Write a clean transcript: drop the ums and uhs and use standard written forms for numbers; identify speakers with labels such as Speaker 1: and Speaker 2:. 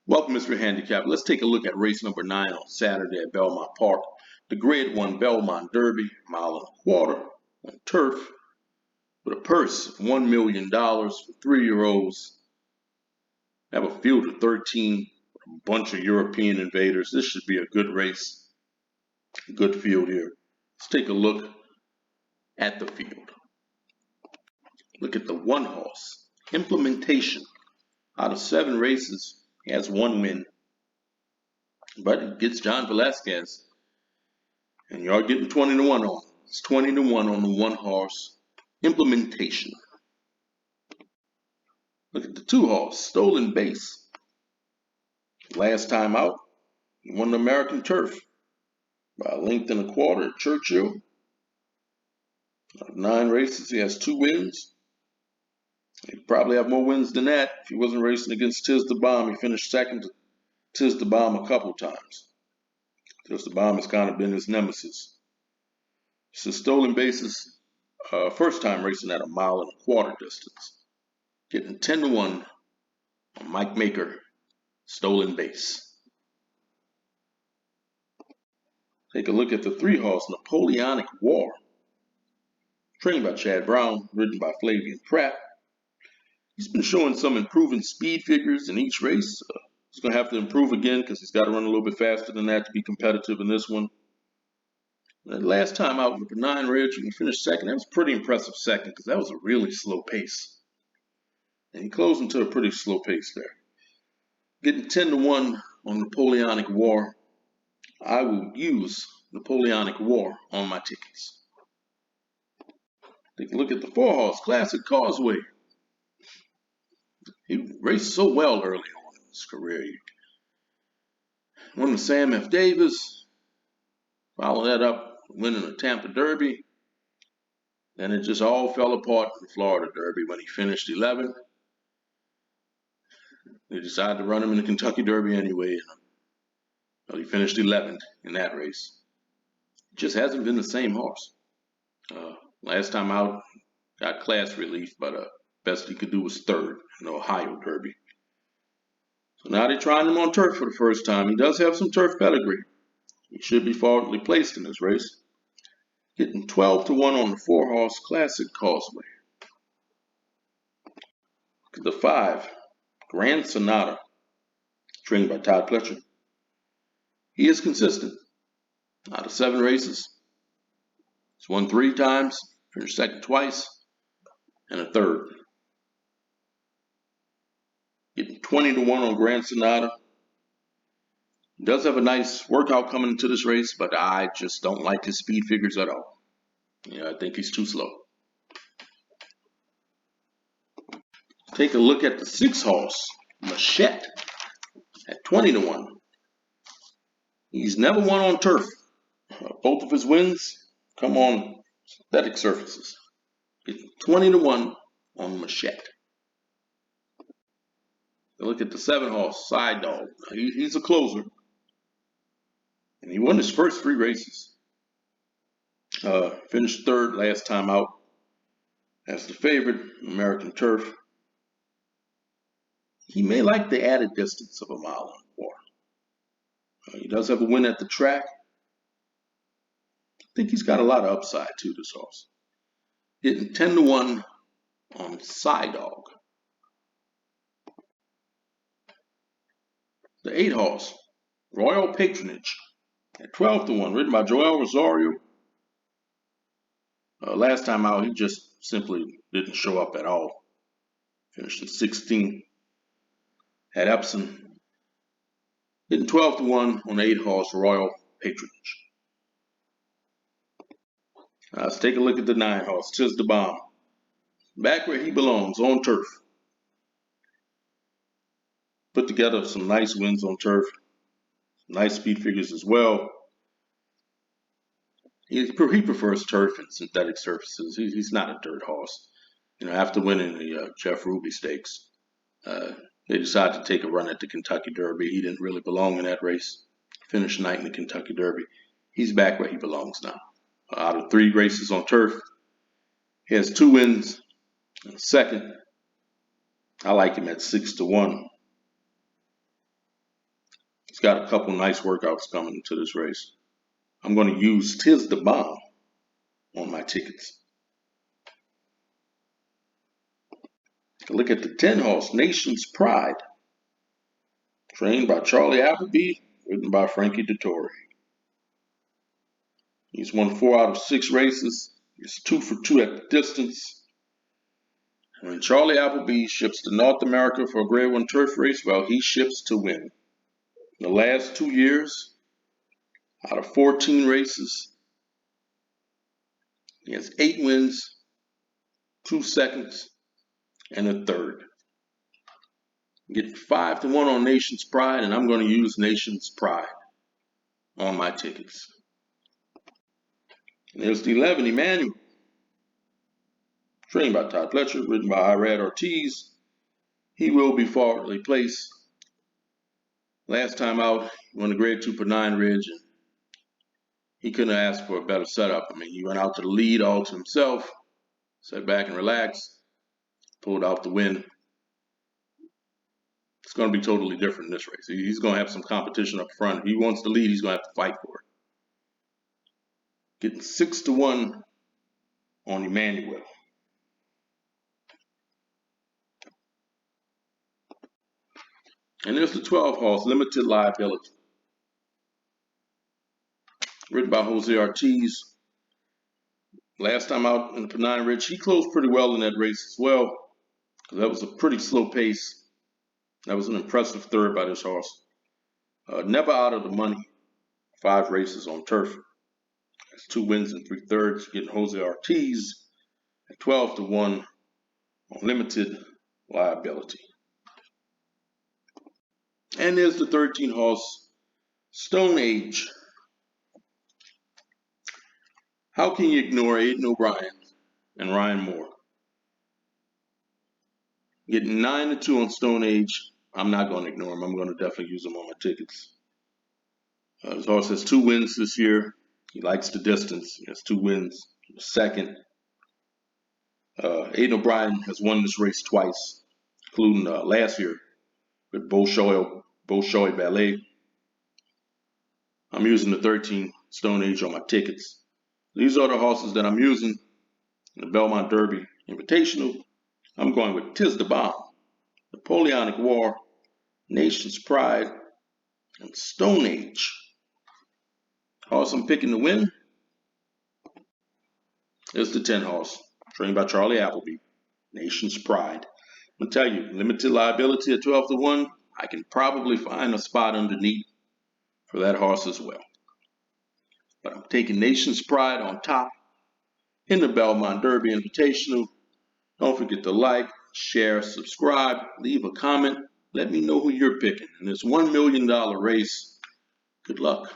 Speaker 1: Welcome, Mr. Handicap. Let's take a look at race number 9 on Saturday at Belmont Park. The Grade 1 Belmont Derby, mile and a quarter on turf, with a purse of $1 million for 3-year-olds. Have a field of 13, a bunch of European invaders. This should be a good race, a good field here. Let's take a look at the field. Look at the 1 horse, Implementation. Out of 7 races, he has 1 win. But it gets John Velasquez. And you are getting 20 to 1 on. It's 20 to 1 on the 1 horse, Implementation. Look at the 2 horse, Stolen Base. Last time out, he won the American Turf by a length and a quarter at Churchill. Out of 9 races, he has 2 wins. He'd probably have more wins than that if he wasn't racing against Tiz the Bomb. He finished second to Tiz the Bomb a couple times. Tiz the Bomb has kind of been his nemesis. This is Stolen Base's first time racing at a mile and a quarter distance. Getting 10 to 1 on Mike Maker, Stolen Base. Take a look at the 3 horse, Napoleonic War. Trained by Chad Brown, ridden by Flavian Pratt. He's been showing some improving speed figures in each race. He's going to have to improve again because he's got to run a little bit faster than that to be competitive in this one. That last time out with the 9 Ridge, when he finished second, that was a pretty impressive second because that was a really slow pace. And he closed into a pretty slow pace there. Getting 10 to 1 on Napoleonic War. I will use Napoleonic War on my tickets. Take a look at the 4 horse, Classic Causeway. He raced so well early on in his career. He won the Sam F. Davis, followed that up winning the Tampa Derby. Then it just all fell apart in the Florida Derby when he finished 11th. They decided to run him in the Kentucky Derby anyway. Well, he finished 11th in that race. It just hasn't been the same horse. Last time out, got class relief, but best he could do was 3rd in the Ohio Derby. So now they're trying him on turf for the first time. He does have some turf pedigree. He should be forwardly placed in this race. Getting 12 to 1 on the 4 horse, Classic Causeway. Look at the 5, Grand Sonata, trained by Todd Pletcher. He is consistent. Out of 7 races, he's won 3 times, finished second twice, and a 3rd. Getting 20 to 1 on Grand Sonata. He does have a nice workout coming into this race, but I just don't like his speed figures at all. I think he's too slow. Take a look at the 6 horse, Machette, at 20 to 1. He's never won on turf. Both of his wins come on synthetic surfaces. Getting 20 to 1 on Machette. Look at the 7 horse, Side Dog. He's a closer. And he won his first 3 races. Finished 3rd last time out as the favorite, American Turf. He may like the added distance of a mile and a quarter. He does have a win at the track. I think he's got a lot of upside too, this horse. Hitting 10 to 1 on Side Dog. The 8 horse, Royal Patronage, at 12 to 1, ridden by Joel Rosario. Last time out, he just simply didn't show up at all. Finished in 16th at Epsom. Hitting 12 to 1 on the 8 horse, Royal Patronage. Let's take a look at the 9 horse, Tiz the Bomb. Back where he belongs, on turf. Put together some nice wins on turf. Nice speed figures as well. He prefers turf and synthetic surfaces. He's not a dirt horse. After winning the Jeff Ruby Stakes, they decided to take a run at the Kentucky Derby. He didn't really belong in that race. Finished 9th in the Kentucky Derby. He's back where he belongs now. Out of 3 races on turf, he has 2 wins. Second, I like him at 6 to 1. got a couple nice workouts coming to this race. I'm going to use Tis the Bomb on my tickets. Look at the 10 horse Nation's Pride, trained by Charlie Appleby, ridden by Frankie Dettori. He's won 4 out of 6 races. He's 2 for 2 at the distance. When Charlie Appleby ships to North America for a Grade 1 turf race, well, he ships to win. In the last 2 years, out of 14 races, he has 8 wins, 2 seconds, and a third. Getting 5 to 1 on Nation's Pride, and I'm going to use Nation's Pride on my tickets. And there's the 11, Emmanuel, trained by Todd Fletcher, ridden by Irad Ortiz. He will be forwardly placed. Last time out, he won the Grade 2 Pennine Ridge, and he couldn't have asked for a better setup. I mean, he went out to the lead all to himself, sat back and relaxed, pulled out the win. It's going to be totally different in this race. He's going to have some competition up front. If he wants the lead, he's going to have to fight for it. Getting 6 to 1 on Emmanuel. And there's the 12 horse, Limited Liability, ridden by Jose Ortiz. Last time out in the Pennine Ridge, he closed pretty well in that race as well. That was a pretty slow pace. That was an impressive third by this horse. Never out of the money. 5 races on turf. That's 2 wins and 3/3. Getting Jose Ortiz at 12 to 1 on Limited Liability. And there's the 13 horse, Stone Age. How can you ignore Aidan O'Brien and Ryan Moore? Getting 9 to 2 on Stone Age. I'm not going to ignore him. I'm going to definitely use him on my tickets. His horse has 2 wins this year. He likes the distance. He has 2 wins. Second. Aidan O'Brien has won this race twice, including last year with Bolshoi Ballet. I'm using the 13 Stone Age on my tickets. These are the horses that I'm using in the Belmont Derby Invitational. I'm going with Tis the Bomb, Napoleonic War, Nation's Pride, and Stone Age. Horse I'm picking to win is the 10 horse, trained by Charlie Appleby, Nation's Pride. I'm going to tell you, Limited Liability at 12 to 1, I can probably find a spot underneath for that horse as well. But I'm taking Nation's Pride on top in the Belmont Derby Invitational. Don't forget to like, share, subscribe, leave a comment. Let me know who you're picking in this $1 million race. Good luck.